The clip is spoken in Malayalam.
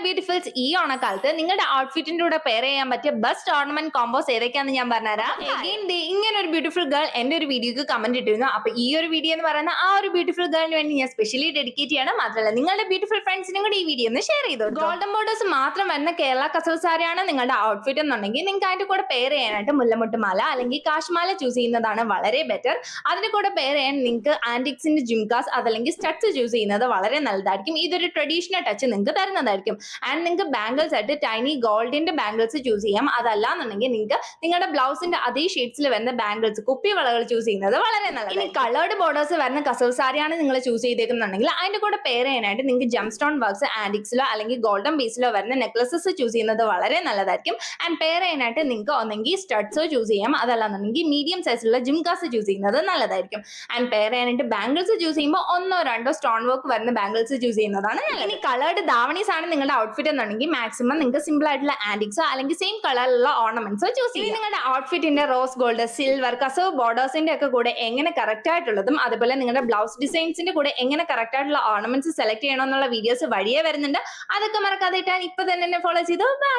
ബ്യൂട്ടിഫുൾസ് ഈ ഓണക്കാലത്ത് നിങ്ങളുടെ ഔട്ട്ഫിറ്റിന്റെ കൂടെ പെയർ ചെയ്യാൻ പറ്റിയ ബെസ്റ്റ് ഓർണമെന്റ് കോമ്പോസ് ഏതൊക്കെയാണെന്ന് ഞാൻ പറഞ്ഞുതരാം. അഗൈൻ ഇങ്ങനെ ഒരു ബ്യൂട്ടിഫുൾ ഗേൾ എന്റെ ഒരു വീഡിയോക്ക് കമന്റ് ഇട്ടിരുന്നു. അപ്പൊ ഈ ഒരു വീഡിയോ എന്ന് പറയുന്ന ആ ഒരു ബ്യൂട്ടിഫുൾ ഗേളിന് വേണ്ടി ഞാൻ സ്പെഷ്യലി ഡെഡിക്കേറ്റ് ചെയ്യണം. മാത്രമല്ല നിങ്ങളുടെ ബ്യൂട്ടിഫുൾ ഫ്രണ്ട്സിനും കൂടി ഈ വീഡിയോ ഒന്ന് ഷെയർ ചെയ്തു. ഗോൾഡൻ ബോർഡേഴ്സ് മാത്രം വരുന്ന കേരള കസവ് സാരിയാണ് നിങ്ങളുടെ ഔട്ട്ഫിറ്റ് എന്നുണ്ടെങ്കിൽ നിങ്ങൾക്ക് അതിന്റെ കൂടെ പെയർ ചെയ്യാനായിട്ട് മുല്ലമുട്ട് മാല അല്ലെങ്കിൽ കാശ്മാല ചൂസ് ചെയ്യുന്നതാണ് വളരെ ബെറ്റർ. അതിന്റെ കൂടെ പെയർ ചെയ്യാൻ നിങ്ങൾക്ക് ആന്റിക്സിന്റെ ജിംകാസ് അതല്ലെങ്കിൽ സ്റ്റഡ്സ് ചൂസ് ചെയ്യുന്നത് വളരെ നല്ലതായിരിക്കും. ഇതൊരു ട്രഡീഷണൽ ടച്ച് നിങ്ങൾക്ക് തരുന്നതായിരിക്കും. ആൻഡ് നിങ്ങൾക്ക് ബാംഗിൾസ് ആയിട്ട് ടൈനി ഗോൾഡിന്റെ ബാംഗിൾസ് ചൂസ് ചെയ്യാം. അതല്ലാന്നുണ്ടെങ്കിൽ നിങ്ങൾക്ക് നിങ്ങളുടെ ബ്ലൗസിന്റെ അതേ ഷെയ്ഡ്സിൽ വരുന്ന ബാംഗിൾസ് കുപ്പി വളകൾ ചൂസ് ചെയ്യുന്നത് വളരെ നല്ലത്. ഇനി കളേർഡ് ബോർഡേഴ്സ് വരുന്ന കസവ് സാരിയാണ് നിങ്ങൾ ചൂസ് ചെയ്തേക്കുന്നുണ്ടെങ്കിൽ അതിന്റെ കൂടെ പെയർ ചെയ്യാനായിട്ട് നിങ്ങൾക്ക് ജം സ്റ്റോൺ വർക്ക്സ് ആന്റിക്സിലോ അല്ലെങ്കിൽ ഗോൾഡൻ ബേസിലോ വരുന്ന നെക്ലസസ് ചൂസ് ചെയ്യുന്നത് വളരെ നല്ലതായിരിക്കും. ആൻഡ് പെയർ ചെയ്യാനായിട്ട് നിങ്ങൾക്ക് ഒന്നെങ്കിൽ സ്റ്റഡ്സോ ചൂസ് ചെയ്യാം. അതല്ലാന്നുണ്ടെങ്കിൽ മീഡിയം സൈസിലുള്ള ജിംകാസ് ചൂസ് ചെയ്യുന്നത് നല്ലതായിരിക്കും. ആൻഡ് പെയർ ചെയ്യാനായിട്ട് ബാംഗിൾസ് ചൂസ് ചെയ്യുമ്പോൾ ഒന്നോ രണ്ടോ സ്റ്റോൺ വർക്ക് വരുന്ന ബാംഗിൾസ് ചൂസ് ചെയ്യുന്നതാണ്. ഇനി കളേർഡ് ധാവണീസ് ആണ് നിങ്ങളുടെ ഔട്ട്ഫിറ്റ് എന്നുണ്ടെങ്കിൽ മാക്സിമം നിങ്ങൾക്ക് സിമ്പിൾ ആയിട്ടുള്ള ആന്റിക്സോ അല്ലെങ്കിൽ സെയിം കളറിലുള്ള ഓർണമെന്റ്സോ ചൂസ് ചെയ്യും. നിങ്ങളുടെ ഔട്ട്ഫിറ്റിന്റെ റോസ് ഗോൾഡ് സിൽവർ കസവ് ബോർഡേഴ്സിന്റെ ഒക്കെ കൂടെ എങ്ങനെ കറക്റ്റ് ആയിട്ടുള്ളതും അതുപോലെ നിങ്ങളുടെ ബ്ലൗസ് ഡിസൈൻസിന്റെ കൂടെ എങ്ങനെ കറക്റ്റ് ആയിട്ടുള്ള ഓർണമെന്റ്സ് സെലക്ട് ചെയ്യണമെന്നുള്ള വീഡിയോസ് വഴിയേ വരുന്നുണ്ട്. അതൊക്കെ മറക്കാതെ ഇട്ടാൽ ഇപ്പൊ തന്നെ ഫോളോ ചെയ്തു. ബൈ.